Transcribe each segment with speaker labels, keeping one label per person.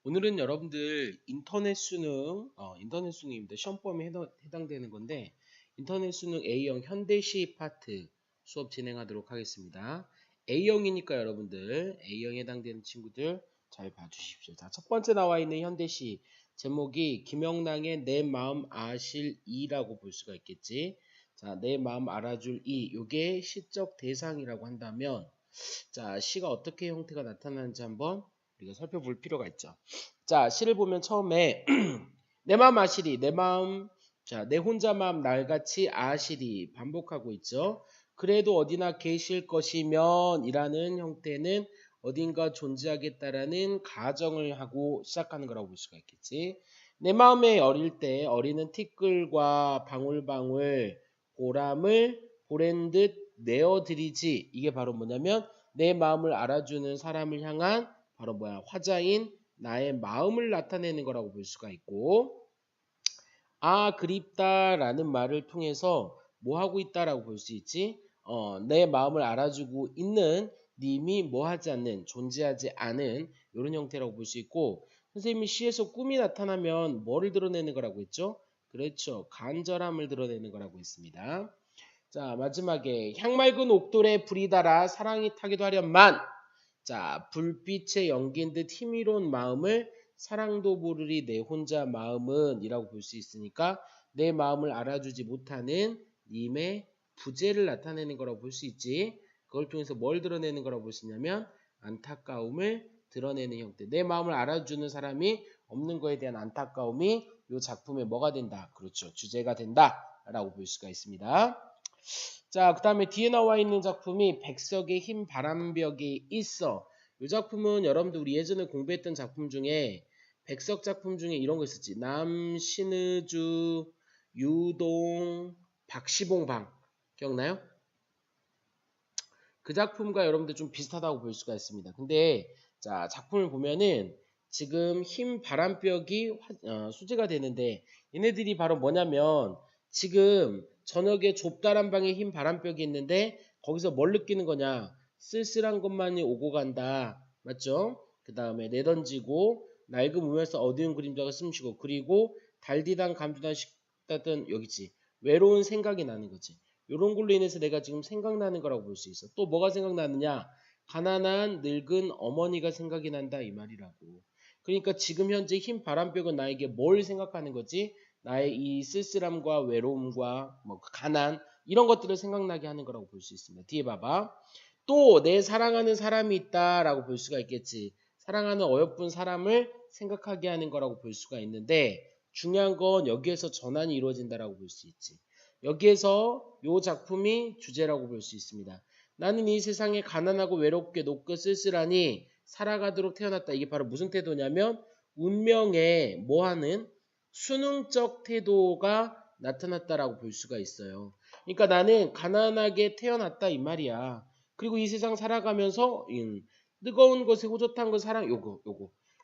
Speaker 1: 오늘은 여러분들 인터넷 수능입니다. 시험 범위에 해당되는 건데 인터넷 수능 A형 현대시 파트 수업 진행하도록 하겠습니다. A형이니까 여러분들 A형에 해당되는 친구들 잘 봐주십시오. 자, 첫 번째 나와 있는 현대시 제목이 김영랑의 내 마음 아실 이라고 볼 수가 있겠지. 자, 내 마음 알아줄 이 요게 시적 대상이라고 한다면 자, 시가 어떻게 형태가 나타나는지 한번 우리가 살펴볼 필요가 있죠. 자, 시를 보면 처음에 내 마음 아시리, 내 마음, 자, 내 혼자 마음 날같이 아시리 반복하고 있죠. 그래도 어디나 계실 것이면 이라는 형태는 어딘가 존재하겠다라는 가정을 하고 시작하는 거라고 볼 수가 있겠지. 내 마음에 어릴 때 어리는 티끌과 방울방울 보람을 보랜 듯 내어드리지. 이게 바로 뭐냐면 내 마음을 알아주는 사람을 향한 바로 뭐야 화자인 나의 마음을 나타내는 거라고 볼 수가 있고, 아 그립다라는 말을 통해서 뭐 하고 있다라고 볼 수 있지. 내 마음을 알아주고 있는 님이 뭐 하지 않는 존재하지 않은 이런 형태라고 볼 수 있고, 선생님이 시에서 꿈이 나타나면 뭐를 드러내는 거라고 했죠? 그렇죠, 간절함을 드러내는 거라고 했습니다. 자, 마지막에 향맑은 옥돌에 불이 달아 사랑이 타기도 하련만, 자, 불빛에 연기인 듯 희미로운 마음을 사랑도 모르리 내 혼자 마음은 이라고 볼 수 있으니까 내 마음을 알아주지 못하는 님의 부재를 나타내는 거라고 볼 수 있지. 그걸 통해서 뭘 드러내는 거라고 볼 수 있냐면 안타까움을 드러내는 형태. 내 마음을 알아주는 사람이 없는 거에 대한 안타까움이 이 작품의 뭐가 된다? 그렇죠, 주제가 된다 라고 볼 수가 있습니다. 자, 그 다음에 뒤에 나와 있는 작품이 백석의 흰 바람벽이 있어. 이 작품은 여러분들 우리 예전에 공부했던 작품 중에 백석 작품 중에 이런 거 있었지. 남신의주, 유동, 박시봉방 기억나요? 그 작품과 여러분들 좀 비슷하다고 볼 수가 있습니다. 근데 자, 작품을 보면은 지금 흰 바람벽이 소재가 되는데 얘네들이 바로 뭐냐면 지금 저녁에 좁다란 방에 흰 바람벽이 있는데 거기서 뭘 느끼는 거냐? 쓸쓸한 것만이 오고 간다. 맞죠? 그 다음에 내던지고 낡은 우면서 어두운 그림자가 숨쉬고 그리고 달디단 감두단 식다든 여기지. 외로운 생각이 나는 거지. 이런 걸로 인해서 내가 지금 생각나는 거라고 볼 수 있어. 또 뭐가 생각나느냐? 가난한 늙은 어머니가 생각이 난다 이 말이라고. 그러니까 지금 현재 흰 바람벽은 나에게 뭘 생각하는 거지? 나의 이 쓸쓸함과 외로움과 뭐 가난 이런 것들을 생각나게 하는 거라고 볼 수 있습니다. 뒤에 봐봐. 또 내 사랑하는 사람이 있다라고 볼 수가 있겠지. 사랑하는 어여쁜 사람을 생각하게 하는 거라고 볼 수가 있는데 중요한 건 여기에서 전환이 이루어진다라고 볼 수 있지. 여기에서 이 작품이 주제라고 볼 수 있습니다. 나는 이 세상에 가난하고 외롭게 높고 쓸쓸하니 살아가도록 태어났다. 이게 바로 무슨 태도냐면 운명에 뭐하는 순응적 태도가 나타났다라고 볼 수가 있어요. 그러니까 나는 가난하게 태어났다 이 말이야. 그리고 이 세상 살아가면서 뜨거운 것에 호젓한 것 사랑 요거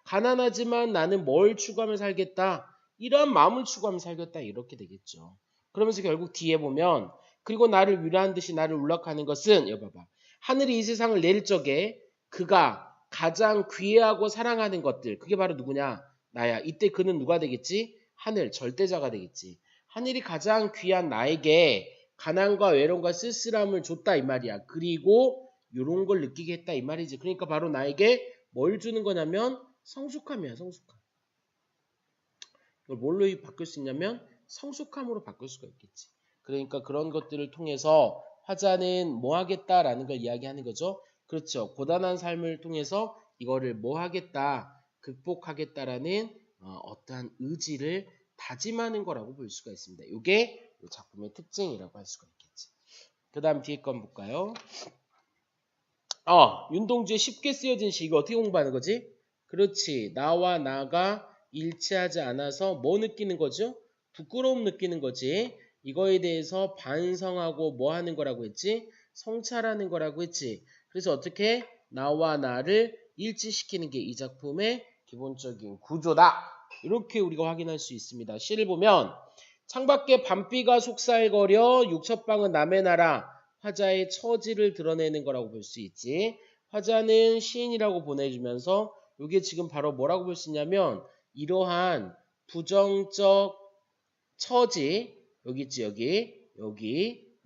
Speaker 1: 가난하지만 나는 뭘 추구하며 살겠다. 이러한 마음을 추구하며 살겠다 이렇게 되겠죠. 그러면서 결국 뒤에 보면 그리고 나를 위로한 듯이 나를 울락하는 것은 여기 봐봐. 하늘이 이 세상을 낼 적에 그가 가장 귀해하고 사랑하는 것들 그게 바로 누구냐? 나야. 이때 그는 누가 되겠지? 하늘, 절대자가 되겠지. 하늘이 가장 귀한 나에게 가난과 외로움과 쓸쓸함을 줬다 이 말이야. 그리고 이런 걸 느끼게 했다 이 말이지. 그러니까 바로 나에게 뭘 주는 거냐면 성숙함이야. 성숙함. 이걸 뭘로 바꿀 수 있냐면 성숙함으로 바꿀 수가 있겠지. 그러니까 그런 것들을 통해서 화자는 뭐 하겠다라는 걸 이야기하는 거죠. 그렇죠. 고단한 삶을 통해서 이거를 뭐 하겠다, 극복하겠다라는 어떠한 의지를 다짐하는 거라고 볼 수가 있습니다. 이게 이 작품의 특징이라고 할 수가 있겠지. 그 다음 뒤에 건 볼까요? 윤동주의 쉽게 쓰여진 시 이거 어떻게 공부하는 거지? 그렇지. 나와 나가 일치하지 않아서 뭐 느끼는 거죠? 부끄러움 느끼는 거지. 이거에 대해서 반성하고 뭐 하는 거라고 했지? 성찰하는 거라고 했지. 그래서 어떻게 나와 나를 일치시키는 게 이 작품의 기본적인 구조다. 이렇게 우리가 확인할 수 있습니다. 시를 보면 창밖에 밤비가 속살거려 육첩방은 남의 나라 화자의 처지를 드러내는 거라고 볼 수 있지. 화자는 시인이라고 보내주면서 이게 지금 바로 뭐라고 볼 수 있냐면 이러한 부정적 처지 여기 있지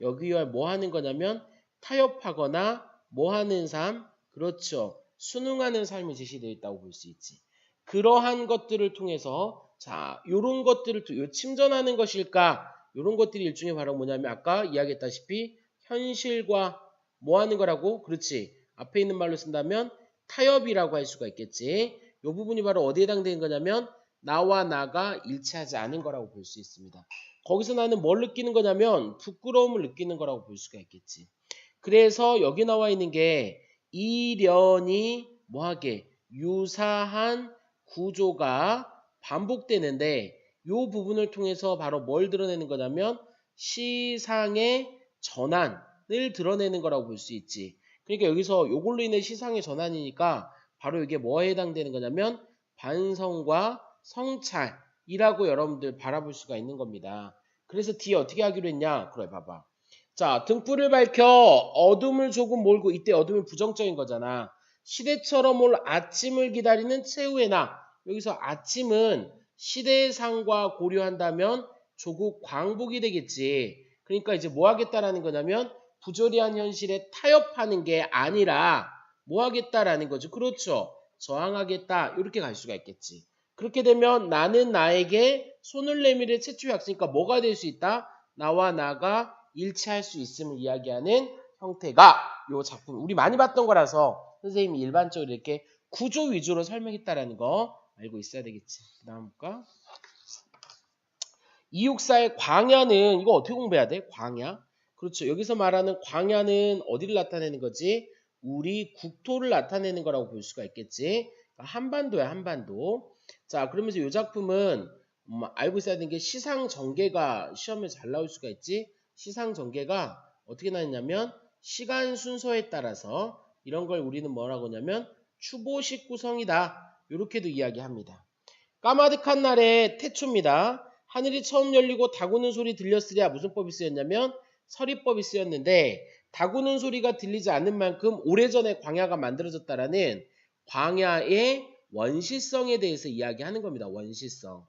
Speaker 1: 여기와 뭐 하는 거냐면 타협하거나 뭐 하는 삶 그렇죠. 순응하는 삶이 제시되어 있다고 볼 수 있지. 그러한 것들을 통해서 자 요런 것들을 요 침전하는 것일까 요런 것들이 일종의 바로 뭐냐면 아까 이야기했다시피 현실과 뭐 하는 거라고 그렇지 앞에 있는 말로 쓴다면 타협이라고 할 수가 있겠지. 요 부분이 바로 어디에 해당되는 거냐면 나와 나가 일치하지 않은 거라고 볼 수 있습니다. 거기서 나는 뭘 느끼는 거냐면 부끄러움을 느끼는 거라고 볼 수가 있겠지. 그래서 여기 나와 있는 게 이련이 뭐하게 유사한 구조가 반복되는데 이 부분을 통해서 바로 뭘 드러내는 거냐면 시상의 전환을 드러내는 거라고 볼 수 있지. 그러니까 여기서 이걸로 인해 시상의 전환이니까 바로 이게 뭐에 해당되는 거냐면 반성과 성찰이라고 여러분들 바라볼 수가 있는 겁니다. 그래서 뒤에 어떻게 하기로 했냐? 그래 봐봐. 자, 등불을 밝혀 어둠을 조금 몰고 이때 어둠이 부정적인 거잖아. 시대처럼 올 아침을 기다리는 최후의 나. 여기서 아침은 시대의 상과 고려한다면 조국 광복이 되겠지. 그러니까 이제 뭐 하겠다라는 거냐면 부조리한 현실에 타협하는 게 아니라 뭐 하겠다라는 거죠. 그렇죠. 저항하겠다. 이렇게 갈 수가 있겠지. 그렇게 되면 나는 나에게 손을 내밀을 최초의 약속이니까 뭐가 될 수 있다? 나와 나가 일치할 수 있음을 이야기하는 형태가 이 작품 우리 많이 봤던 거라서 선생님이 일반적으로 이렇게 구조 위주로 설명했다라는 거 알고 있어야 되겠지. 그 다음 볼까? 이육사의 광야는 이거 어떻게 공부해야 돼? 광야? 그렇죠. 여기서 말하는 광야는 어디를 나타내는 거지? 우리 국토를 나타내는 거라고 볼 수가 있겠지. 한반도야 한반도. 자 그러면서 이 작품은 알고 있어야 되는 게 시상전개가 시험에 잘 나올 수가 있지. 시상전개가 어떻게 나왔냐면 시간 순서에 따라서 이런 걸 우리는 뭐라고 하냐면 추보식 구성이다. 이렇게도 이야기합니다. 까마득한 날의 태초입니다. 하늘이 처음 열리고 다구는 소리 들렸으랴 무슨 법이 쓰였냐면 서리법이 쓰였는데 다구는 소리가 들리지 않는 만큼 오래전에 광야가 만들어졌다라는 광야의 원시성에 대해서 이야기하는 겁니다. 원시성.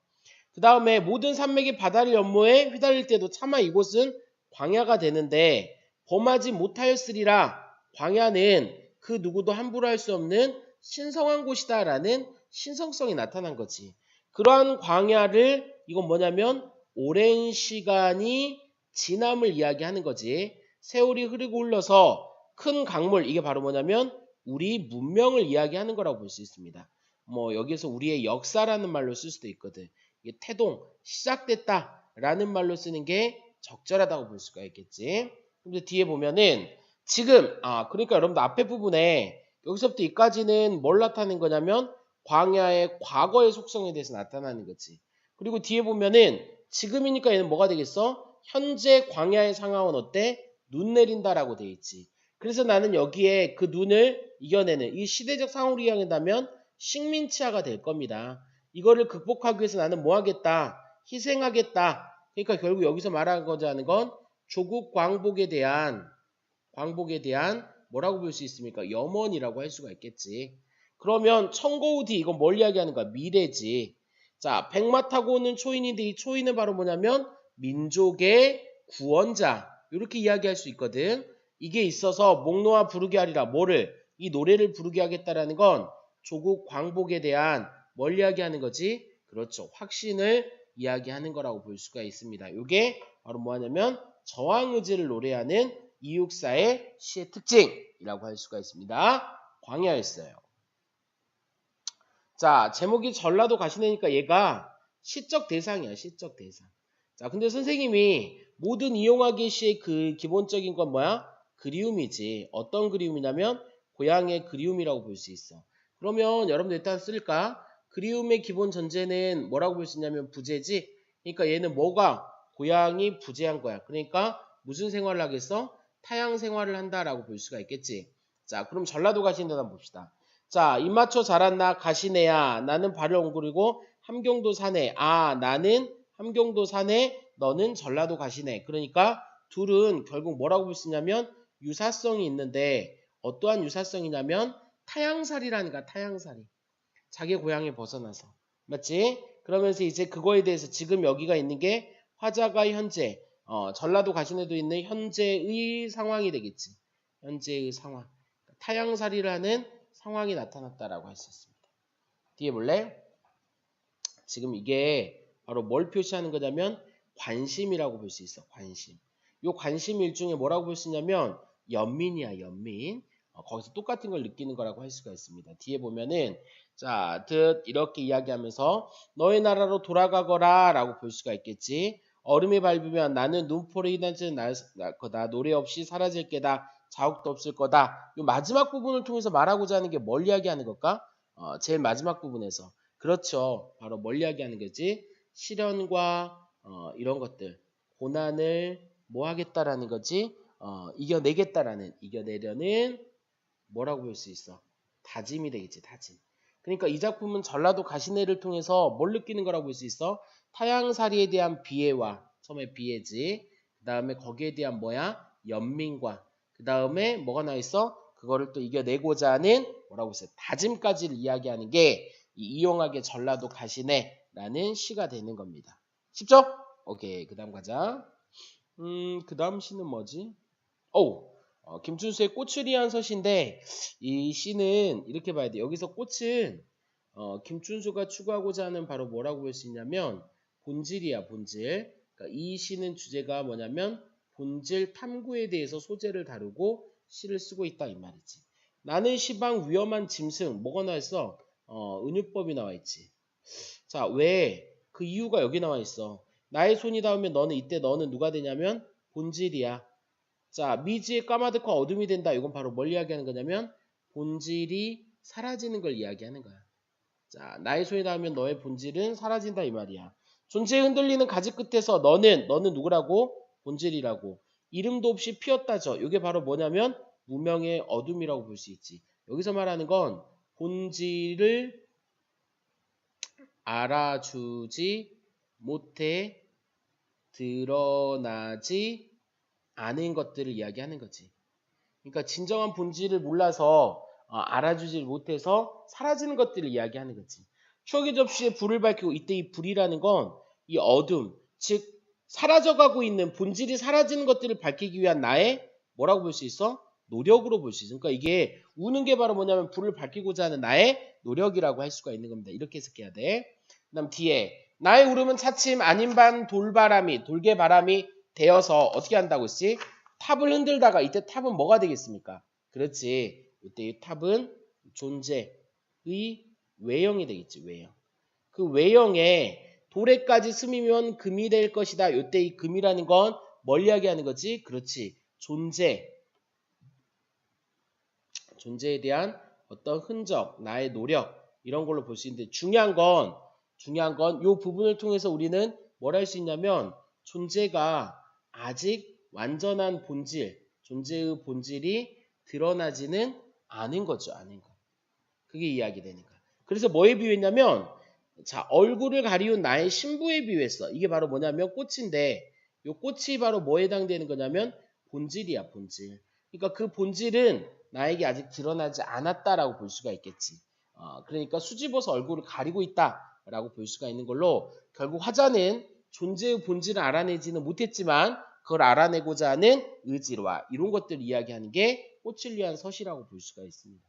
Speaker 1: 그 다음에 모든 산맥이 바다를 연모해 휘달릴 때도 차마 이곳은 광야가 되는데 범하지 못하였으리라. 광야는 그 누구도 함부로 할 수 없는 신성한 곳이다라는 신성성이 나타난 거지. 그러한 광야를 이건 뭐냐면 오랜 시간이 지남을 이야기하는 거지. 세월이 흐르고 흘러서 큰 강물 이게 바로 뭐냐면 우리 문명을 이야기하는 거라고 볼 수 있습니다. 뭐 여기서 우리의 역사라는 말로 쓸 수도 있거든. 이게 태동 시작됐다라는 말로 쓰는 게 적절하다고 볼 수가 있겠지. 근데 뒤에 보면은 지금 그러니까 여러분들 앞에 부분에 여기서부터 여기까지는 뭘 나타내는 거냐면 광야의 과거의 속성에 대해서 나타나는 거지. 그리고 뒤에 보면은 지금이니까 얘는 뭐가 되겠어? 현재 광야의 상황은 어때? 눈 내린다라고 돼 있지. 그래서 나는 여기에 그 눈을 이겨내는 이 시대적 상황으로 이야기한다면 식민치하가 될 겁니다. 이거를 극복하기 위해서 나는 뭐 하겠다? 희생하겠다. 그러니까 결국 여기서 말하는 건 조국 광복에 대한 뭐라고 볼 수 있습니까? 염원이라고 할 수가 있겠지. 그러면 청고우 뒤 이건 뭘 이야기하는 거야? 미래지. 자, 백마 타고 오는 초인인데 이 초인은 바로 뭐냐면 민족의 구원자. 이렇게 이야기할 수 있거든. 이게 있어서 목놓아 부르게 하리라. 뭐를? 이 노래를 부르게 하겠다라는 건 조국 광복에 대한 뭘 이야기하는 거지? 그렇죠. 확신을 이야기하는 거라고 볼 수가 있습니다. 이게 바로 뭐냐면 저항의지를 노래하는 이육사의 시의 특징이라고 할 수가 있습니다. 광야였어요. 자, 제목이 전라도 가시네니까 얘가 시적 대상이야. 시적 대상. 자, 근데 선생님이 모든 이용하기 시의 그 기본적인 건 뭐야? 그리움이지. 어떤 그리움이냐면 고향의 그리움이라고 볼 수 있어. 그러면 여러분들 일단 쓸까? 그리움의 기본 전제는 뭐라고 볼 수 있냐면 부재지. 그러니까 얘는 뭐가? 고향이 부재한 거야. 그러니까 무슨 생활을 하겠어? 타향 생활을 한다라고 볼 수가 있겠지. 자, 그럼 전라도 가시는 데 한번 봅시다. 자, 입 맞춰 자랐나 가시네야. 나는 발을 옹그리고 함경도 사네. 나는 함경도 사네. 너는 전라도 가시네. 그러니까 둘은 결국 뭐라고 볼 수 있냐면 유사성이 있는데 어떠한 유사성이냐면 타향살이라니까 타향살이. 자기 고향에 벗어나서. 맞지? 그러면서 이제 그거에 대해서 지금 여기가 있는 게 화자가 현재, 전라도 가시네도 있는 현재의 상황이 되겠지. 현재의 상황. 타향살이를 하는 상황이 나타났다라고 할 수 있습니다. 뒤에 볼래? 지금 이게 바로 뭘 표시하는 거냐면 관심이라고 볼 수 있어. 관심. 요 관심 일종의 뭐라고 볼 수 있냐면 연민이야, 연민. 거기서 똑같은 걸 느끼는 거라고 할 수가 있습니다. 뒤에 보면은 자, 이렇게 이야기하면서 너의 나라로 돌아가거라 라고 볼 수가 있겠지. 얼음이 밟으면 나는 눈포로 휘날지는 날 거다. 노래 없이 사라질 게다. 자욱도 없을 거다. 요 마지막 부분을 통해서 말하고자 하는 게 뭘 이야기하는 걸까? 제일 마지막 부분에서. 그렇죠. 바로 뭘 이야기하는 거지? 시련과 이런 것들, 고난을 뭐 하겠다라는 거지? 이겨내려는 뭐라고 볼 수 있어? 다짐이 되겠지, 다짐. 그러니까 이 작품은 전라도 가시네를 통해서 뭘 느끼는 거라고 볼 수 있어? 타향살이에 대한 비애와, 처음에 비애지. 그 다음에 거기에 대한 뭐야? 연민과. 그 다음에 뭐가 나와 있어? 그거를 또 이겨내고자 하는 뭐라고 했어요? 다짐까지를 이야기하는 게 이 이용학의 전라도 가시네라는 시가 되는 겁니다. 쉽죠? 오케이. 그 다음 가자. 그 다음 시는 뭐지? 김춘수의 꽃을 위한 서시인데 이 시는 이렇게 봐야 돼. 여기서 꽃은 김춘수가 추구하고자 하는 바로 뭐라고 볼 수 있냐면 본질이야, 본질. 그러니까 이 시는 주제가 뭐냐면 본질 탐구에 대해서 소재를 다루고 시를 쓰고 있다 이 말이지. 나는 시방 위험한 짐승 뭐가 나와 있어? 은유법이 나와 있지. 자, 왜? 그 이유가 여기 나와 있어. 나의 손이 닿으면 너는 누가 되냐면 본질이야. 자, 미지의 까마득한 어둠이 된다. 이건 바로 뭘 이야기하는 거냐면 본질이 사라지는 걸 이야기하는 거야. 자, 나의 손이 닿으면 너의 본질은 사라진다 이 말이야. 존재에 흔들리는 가지 끝에서 너는 누구라고? 본질이라고. 이름도 없이 피었다죠. 이게 바로 뭐냐면 무명의 어둠이라고 볼 수 있지. 여기서 말하는 건 본질을 알아주지 못해 드러나지 않은 것들을 이야기하는 거지. 그러니까 진정한 본질을 몰라서 알아주지 못해서 사라지는 것들을 이야기하는 거지. 추억의 접시에 불을 밝히고 이때 이 불이라는 건 이 어둠, 즉 사라져가고 있는 본질이 사라지는 것들을 밝히기 위한 나의 뭐라고 볼 수 있어? 노력으로 볼 수 있어. 그러니까 이게 우는 게 바로 뭐냐면 불을 밝히고자 하는 나의 노력이라고 할 수가 있는 겁니다. 이렇게 해석해야 돼. 그 다음 뒤에 나의 울음은 차츰 아닌 반 돌개바람이 되어서 어떻게 한다고 했지? 탑을 흔들다가 이때 탑은 뭐가 되겠습니까? 그렇지. 이때 이 탑은 존재의 외형이 되겠지. 외형. 그 외형에 도래까지 스미면 금이 될 것이다. 이때 이 금이라는 건 뭘 이야기하는 거지? 그렇지. 존재에 대한 어떤 흔적, 나의 노력 이런 걸로 볼 수 있는데 중요한 건 이 부분을 통해서 우리는 뭘 할 수 있냐면 존재가 아직 완전한 본질, 존재의 본질이 드러나지는 않은 거죠. 않은 거. 그게 이야기되는 거야. 그래서 뭐에 비유했냐면 자, 얼굴을 가리운 나의 신부에 비유했어. 이게 바로 뭐냐면 꽃인데 이 꽃이 바로 뭐에 해당되는 거냐면 본질이야, 본질. 그러니까 그 본질은 나에게 아직 드러나지 않았다라고 볼 수가 있겠지. 그러니까 수집어서 얼굴을 가리고 있다라고 볼 수가 있는 걸로 결국 화자는 존재의 본질을 알아내지는 못했지만 그걸 알아내고자 하는 의지와 이런 것들을 이야기하는 게 꽃을 위한 서시라고 볼 수가 있습니다.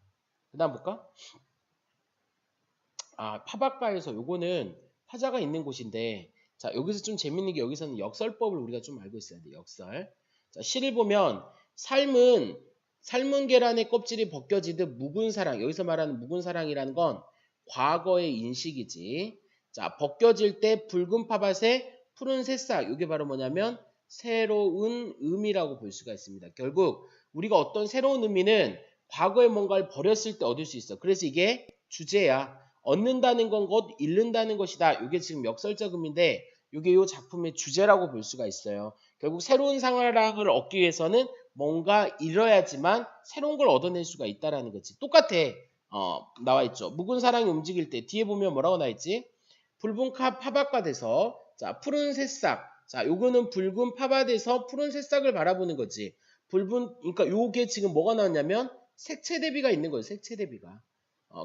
Speaker 1: 그 다음 볼까? 파박가에서 요거는 화자가 있는 곳인데 자 여기서 좀 재밌는 게 여기서는 역설법을 우리가 좀 알고 있어야 돼. 역설. 자 시를 보면 삶은 계란의 껍질이 벗겨지듯 묵은 사랑 여기서 말하는 묵은 사랑이라는 건 과거의 인식이지. 자 벗겨질 때 붉은 파밭에 푸른 새싹 이게 바로 뭐냐면 새로운 의미라고 볼 수가 있습니다. 결국 우리가 어떤 새로운 의미는 과거에 뭔가를 버렸을 때 얻을 수 있어. 그래서 이게 주제야. 얻는다는 건 곧 잃는다는 것이다. 이게 지금 역설적 의미인데 이게 이 작품의 주제라고 볼 수가 있어요. 결국 새로운 상황을 얻기 위해서는 뭔가 잃어야지만 새로운 걸 얻어낼 수가 있다라는 거지. 똑같아. 나와 있죠. 묵은 사랑이 움직일 때 뒤에 보면 뭐라고 나와 있지? 붉은 파밭밭에서 자 푸른 새싹. 자 요거는 붉은 파밭에서 푸른 새싹을 바라보는 거지. 그러니까 요게 지금 뭐가 나왔냐면 색채 대비가 있는 거예요. 색채 대비가.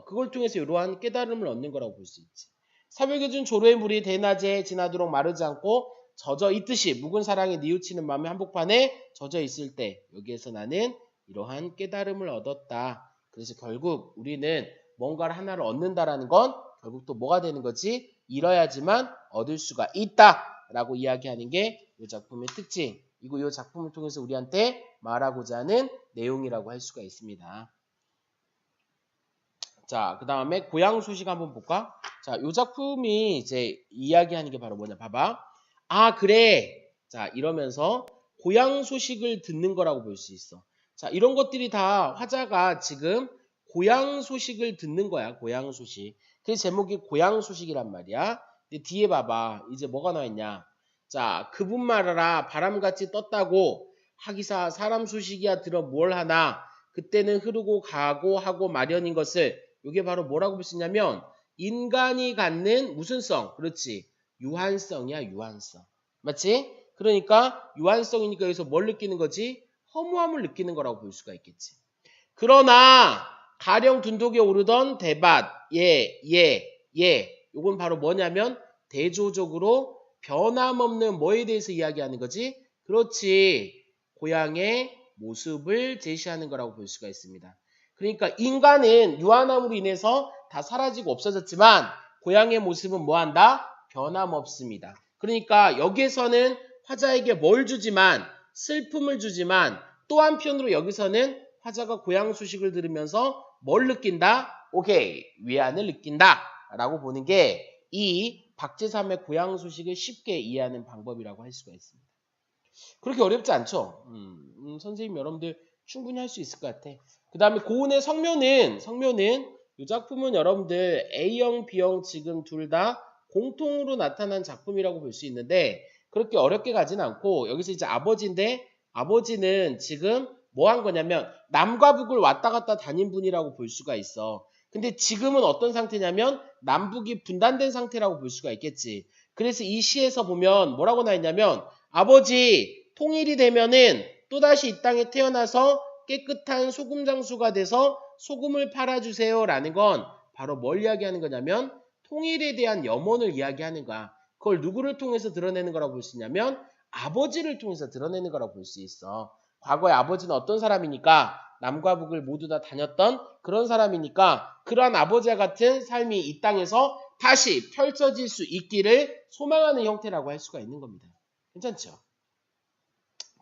Speaker 1: 그걸 통해서 이러한 깨달음을 얻는 거라고 볼 수 있지. 새벽에 준 조로의 물이 대낮에 지나도록 마르지 않고 젖어 있듯이 묵은 사랑에 뉘우치는 마음의 한복판에 젖어 있을 때 여기에서 나는 이러한 깨달음을 얻었다. 그래서 결국 우리는 뭔가를 하나를 얻는다라는 건 결국 또 뭐가 되는 거지? 잃어야지만 얻을 수가 있다라고 이야기하는 게 이 작품의 특징이고 이 작품을 통해서 우리한테 말하고자 하는 내용이라고 할 수가 있습니다. 자, 그 다음에 고향 소식 한번 볼까? 자, 이 작품이 이제 이야기하는 게 바로 뭐냐? 봐봐. 아, 그래. 자, 이러면서 고향 소식을 듣는 거라고 볼 수 있어. 자, 이런 것들이 다 화자가 지금 고향 소식을 듣는 거야. 고향 소식. 그 제목이 고향 소식이란 말이야. 근데 뒤에 봐봐. 이제 뭐가 나와 있냐? 자, 그분 말하라. 바람같이 떴다고 하기사 사람 소식이야 들어 뭘 하나. 그때는 흐르고 가고 하고 마련인 것을 이게 바로 뭐라고 볼 수 있냐면 인간이 갖는 무슨 성? 그렇지. 유한성이야. 유한성. 맞지? 그러니까 유한성이니까 여기서 뭘 느끼는 거지? 허무함을 느끼는 거라고 볼 수가 있겠지. 그러나 가령 둔독에 오르던 대밭 요건 바로 뭐냐면 대조적으로 변함없는 뭐에 대해서 이야기하는 거지? 그렇지. 고향의 모습을 제시하는 거라고 볼 수가 있습니다. 그러니까 인간은 유한함으로 인해서 다 사라지고 없어졌지만 고향의 모습은 뭐한다? 변함없습니다. 그러니까 여기에서는 화자에게 뭘 주지만 슬픔을 주지만 또 한편으로 여기서는 화자가 고향 소식을 들으면서 뭘 느낀다? 오케이, 위안을 느낀다 라고 보는 게 이 박제삼의 고향 소식을 쉽게 이해하는 방법이라고 할 수가 있습니다. 그렇게 어렵지 않죠? 선생님 여러분들 충분히 할 수 있을 것 같아. 그 다음에 고운의 성묘는 이 작품은 여러분들 A형, B형 지금 둘 다 공통으로 나타난 작품이라고 볼 수 있는데 그렇게 어렵게 가진 않고 여기서 이제 아버지인데 아버지는 지금 뭐 한 거냐면 남과 북을 왔다 갔다 다닌 분이라고 볼 수가 있어. 근데 지금은 어떤 상태냐면 남북이 분단된 상태라고 볼 수가 있겠지. 그래서 이 시에서 보면 뭐라고 나있냐면 아버지 통일이 되면은 또다시 이 땅에 태어나서 깨끗한 소금 장수가 돼서 소금을 팔아주세요 라는 건 바로 뭘 이야기하는 거냐면 통일에 대한 염원을 이야기하는 거야. 그걸 누구를 통해서 드러내는 거라고 볼 수 있냐면 아버지를 통해서 드러내는 거라고 볼 수 있어. 과거에 아버지는 어떤 사람이니까 남과 북을 모두 다 다녔던 그런 사람이니까 그러한 아버지와 같은 삶이 이 땅에서 다시 펼쳐질 수 있기를 소망하는 형태라고 할 수가 있는 겁니다. 괜찮죠?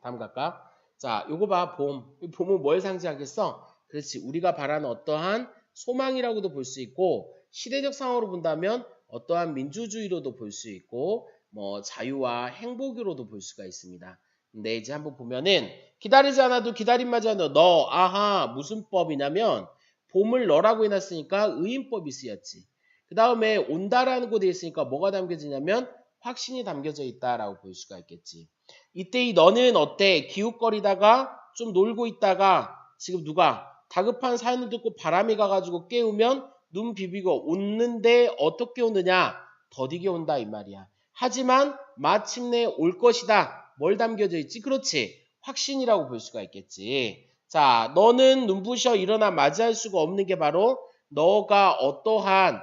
Speaker 1: 다음 갈까? 자, 요거 봐, 봄. 봄은 뭘 상징하겠어? 그렇지. 우리가 바라는 어떠한 소망이라고도 볼 수 있고, 시대적 상황으로 본다면 어떠한 민주주의로도 볼 수 있고, 뭐 자유와 행복으로도 볼 수가 있습니다. 근데 이제 한번 보면은 기다리지 않아도 기다림마저 하는 너, 아하, 무슨 법이냐면 봄을 너라고 해놨으니까 의인법이 쓰였지. 그 다음에 온다라는 곳에 있으니까 뭐가 담겨지냐면 확신이 담겨져 있다라고 볼 수가 있겠지. 이때 이 너는 어때? 기웃거리다가 좀 놀고 있다가 지금 누가 다급한 사연을 듣고 바람이 가가지고 깨우면 눈 비비고 웃는데 어떻게 오느냐? 더디게 온다 이 말이야. 하지만 마침내 올 것이다. 뭘 담겨져 있지? 그렇지. 확신이라고 볼 수가 있겠지. 자, 너는 눈부셔 일어나 맞이할 수가 없는 게 바로 너가 어떠한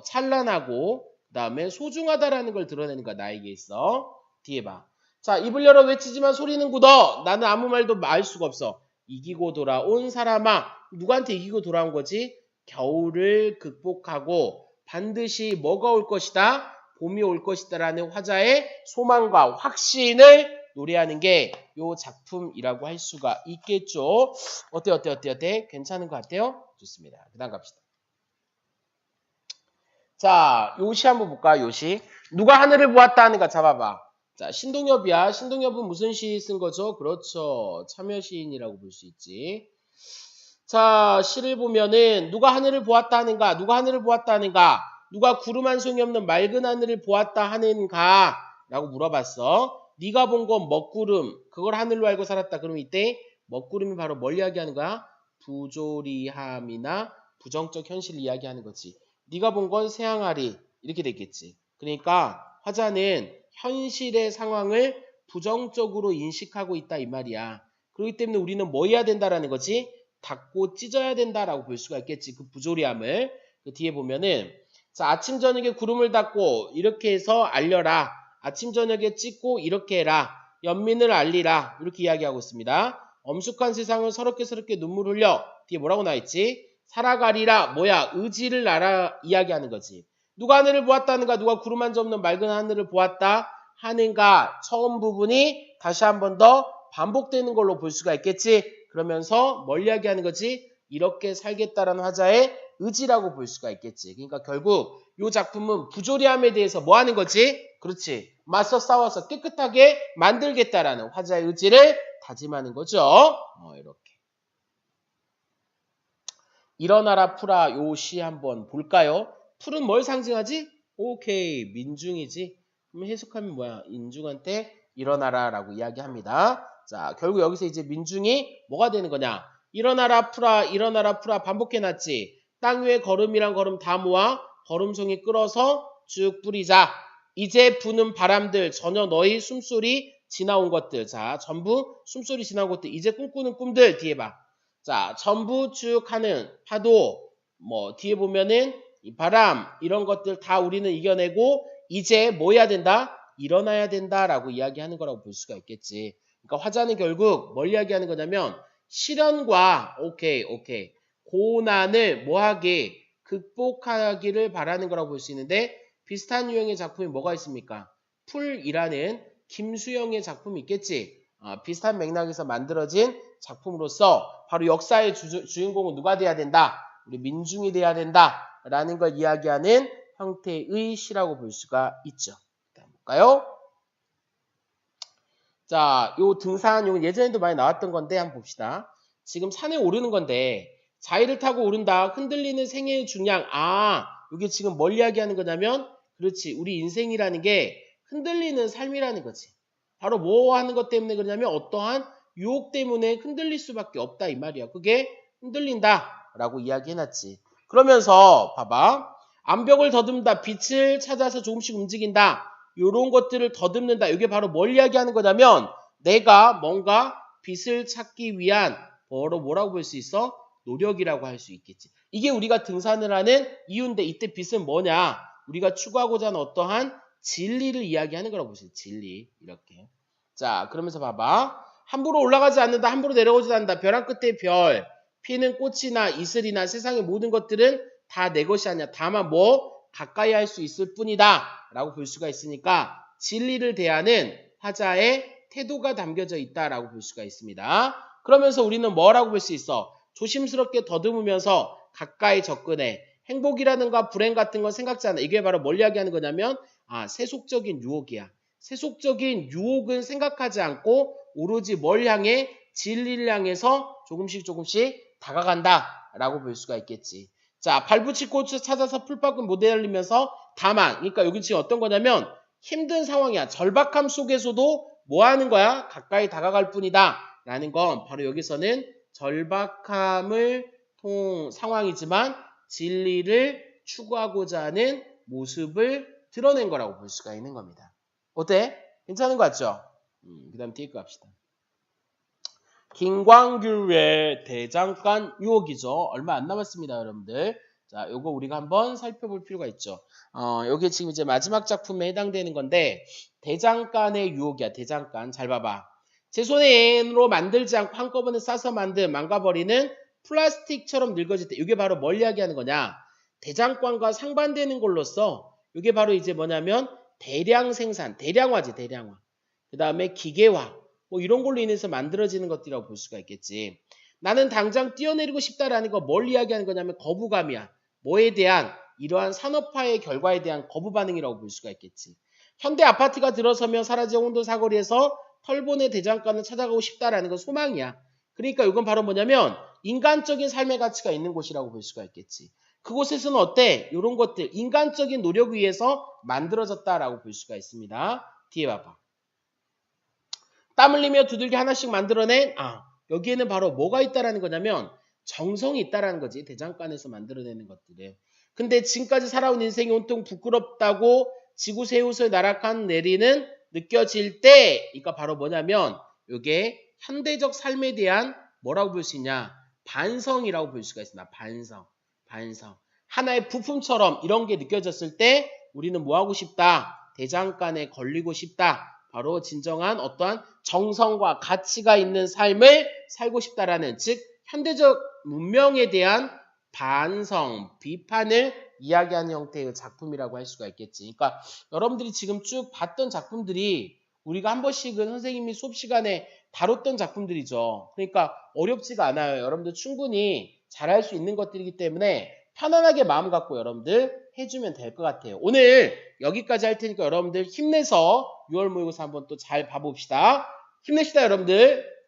Speaker 1: 찬란하고 그 다음에 소중하다라는 걸 드러내는 거야. 나에게 있어. 뒤에 봐. 자, 입을 열어 외치지만 소리는 굳어. 나는 아무 말도 말 수가 없어. 이기고 돌아온 사람아. 누구한테 이기고 돌아온 거지? 겨울을 극복하고 반드시 뭐가 올 것이다? 봄이 올 것이다 라는 화자의 소망과 확신을 노래하는 게 이 작품이라고 할 수가 있겠죠. 어때? 괜찮은 것 같아요? 좋습니다. 그 다음 갑시다. 자, 요시 한번 볼까? 요시. 누가 하늘을 보았다 하는가 잡아봐. 자, 신동엽이야. 신동엽은 무슨 시 쓴 거죠? 그렇죠. 참여시인이라고 볼 수 있지. 자, 시를 보면은 누가 하늘을 보았다 하는가? 누가 하늘을 보았다 하는가? 누가 구름 한 송이 없는 맑은 하늘을 보았다 하는가? 라고 물어봤어. 네가 본 건 먹구름. 그걸 하늘로 알고 살았다. 그럼 이때 먹구름이 바로 뭘 이야기하는 거야? 부조리함이나 부정적 현실을 이야기하는 거지. 네가 본 건 새항아리. 이렇게 됐겠지. 그러니까 화자는 현실의 상황을 부정적으로 인식하고 있다 이 말이야. 그렇기 때문에 우리는 뭐 해야 된다라는 거지? 닦고 찢어야 된다라고 볼 수가 있겠지. 그 부조리함을. 그 뒤에 보면은 자, 아침 저녁에 구름을 닦고 이렇게 해서 알려라. 아침 저녁에 찢고 이렇게 해라. 연민을 알리라. 이렇게 이야기하고 있습니다. 엄숙한 세상을 서럽게 눈물 흘려. 뒤에 뭐라고 나와있지? 살아가리라. 뭐야? 의지를 알아 이야기하는 거지. 누가 하늘을 보았다는가? 누가 구름 한 점 없는 맑은 하늘을 보았다 하는가? 처음 부분이 다시 한 번 더 반복되는 걸로 볼 수가 있겠지. 그러면서 뭘 이야기하는 거지? 이렇게 살겠다라는 화자의 의지라고 볼 수가 있겠지. 그러니까 결국 이 작품은 부조리함에 대해서 뭐 하는 거지? 그렇지. 맞서 싸워서 깨끗하게 만들겠다라는 화자의 의지를 다짐하는 거죠. 이렇게. 일어나라 풀아 요 시 한번 볼까요? 풀은 뭘 상징하지? 오케이 민중이지. 그럼 해석하면 뭐야? 인중한테 일어나라 라고 이야기합니다. 자 결국 여기서 이제 민중이 뭐가 되는 거냐? 일어나라 풀아 반복해놨지. 땅 위에 걸음이랑 걸음 다 모아 걸음송이 끌어서 쭉 뿌리자. 이제 부는 바람들 전혀 너희 숨소리 지나온 것들. 자 전부 숨소리 지나온 것들. 이제 꿈꾸는 꿈들 뒤에 봐. 자, 전부 쭉 하는 파도, 뭐, 뒤에 보면은 이 바람, 이런 것들 다 우리는 이겨내고, 이제 뭐 해야 된다? 일어나야 된다라고 이야기하는 거라고 볼 수가 있겠지. 그러니까 화자는 결국 뭘 이야기하는 거냐면, 시련과, 오케이, 고난을 뭐하게, 극복하기를 바라는 거라고 볼 수 있는데, 비슷한 유형의 작품이 뭐가 있습니까? 풀이라는 김수영의 작품이 있겠지. 비슷한 맥락에서 만들어진 작품으로서 바로 역사의 주인공은 누가 돼야 된다? 우리 민중이 돼야 된다라는 걸 이야기하는 형태의 시라고 볼 수가 있죠. 볼까요? 자, 요 등산, 요 예전에도 많이 나왔던 건데 한번 봅시다. 지금 산에 오르는 건데 자이를 타고 오른다. 흔들리는 생애의 중량. 이게 지금 뭘 이야기하는 거냐면 그렇지. 우리 인생이라는 게 흔들리는 삶이라는 거지. 바로 뭐 하는 것 때문에 그러냐면 어떠한 유혹 때문에 흔들릴 수밖에 없다 이 말이야. 그게 흔들린다라고 이야기해놨지. 그러면서 봐봐. 암벽을 더듬다. 빛을 찾아서 조금씩 움직인다. 이런 것들을 더듬는다. 이게 바로 뭘 이야기하는 거냐면 내가 뭔가 빛을 찾기 위한 바로 뭐라고 볼 수 있어? 노력이라고 할 수 있겠지. 이게 우리가 등산을 하는 이유인데 이때 빛은 뭐냐? 우리가 추구하고자 하는 어떠한 진리를 이야기하는 거라고 보세요. 진리. 이렇게. 자, 그러면서 봐봐. 함부로 올라가지 않는다. 함부로 내려오지 않는다. 벼랑 끝에 별. 피는 꽃이나 이슬이나 세상의 모든 것들은 다 내 것이 아니야. 다만 뭐 가까이 할 수 있을 뿐이다. 라고 볼 수가 있으니까 진리를 대하는 화자의 태도가 담겨져 있다라고 볼 수가 있습니다. 그러면서 우리는 뭐라고 볼 수 있어? 조심스럽게 더듬으면서 가까이 접근해. 행복이라든가 불행 같은 건 생각지 않아. 이게 바로 뭘 이야기하는 거냐면 세속적인 유혹이야. 세속적인 유혹은 생각하지 않고 오로지 뭘 향해? 진리를 향해서 조금씩 다가간다라고 볼 수가 있겠지. 자, 발붙일 꽃을 찾아서 풀밭을 못 달리면서 다만, 그러니까 여기 지금 어떤 거냐면 힘든 상황이야. 절박함 속에서도 뭐 하는 거야? 가까이 다가갈 뿐이다. 라는 건 바로 여기서는 절박함을 상황이지만 진리를 추구하고자 하는 모습을 드러낸 거라고 볼 수가 있는 겁니다. 어때? 괜찮은 거 같죠? 그 다음 뒤에 거 합시다. 김광규의 대장간 유혹이죠. 얼마 안 남았습니다, 여러분들. 자, 요거 우리가 한번 살펴볼 필요가 있죠. 여기 지금 이제 마지막 작품에 해당되는 건데, 대장간의 유혹이야, 대장간. 잘 봐봐. 제 손으로 만들지 않고 한꺼번에 싸서 만든 망가버리는 플라스틱처럼 늙어질 때, 이게 바로 뭘 이야기하는 거냐? 대장간과 상반되는 걸로써, 이게 바로 이제 뭐냐면, 대량 생산, 대량화지, 대량화. 그 다음에 기계화. 뭐 이런 걸로 인해서 만들어지는 것들이라고 볼 수가 있겠지. 나는 당장 뛰어내리고 싶다라는 거 뭘 이야기하는 거냐면 거부감이야. 뭐에 대한 이러한 산업화의 결과에 대한 거부 반응이라고 볼 수가 있겠지. 현대 아파트가 들어서면 사라진 홍도 사거리에서 털보네 대장간을 찾아가고 싶다라는 건 소망이야. 그러니까 이건 바로 뭐냐면 인간적인 삶의 가치가 있는 곳이라고 볼 수가 있겠지. 그곳에서는 어때? 이런 것들 인간적인 노력 위에서 만들어졌다라고 볼 수가 있습니다. 뒤에 봐봐. 땀 흘리며 두들겨 하나씩 만들어낸 여기에는 바로 뭐가 있다라는 거냐면 정성이 있다라는 거지. 대장간에서 만들어내는 것들을. 근데 지금까지 살아온 인생이 온통 부끄럽다고 지구새 옷을 나락한 내리는 느껴질 때 그러니까 바로 뭐냐면 이게 현대적 삶에 대한 뭐라고 볼 수 있냐? 반성이라고 볼 수가 있습니다. 반성. 하나의 부품처럼 이런 게 느껴졌을 때 우리는 뭐 하고 싶다? 대장간에 걸리고 싶다. 바로 진정한 어떠한 정성과 가치가 있는 삶을 살고 싶다라는, 즉 현대적 문명에 대한 반성, 비판을 이야기하는 형태의 작품이라고 할 수가 있겠지. 그러니까 여러분들이 지금 쭉 봤던 작품들이 우리가 한 번씩은 선생님이 수업 시간에 다뤘던 작품들이죠. 그러니까 어렵지가 않아요. 여러분들 충분히 잘할 수 있는 것들이기 때문에 편안하게 마음 갖고 여러분들 해주면 될 것 같아요. 오늘 여기까지 할 테니까 여러분들 힘내서 6월 모의고사 한번 또 잘 봐봅시다. 힘내시다 여러분들.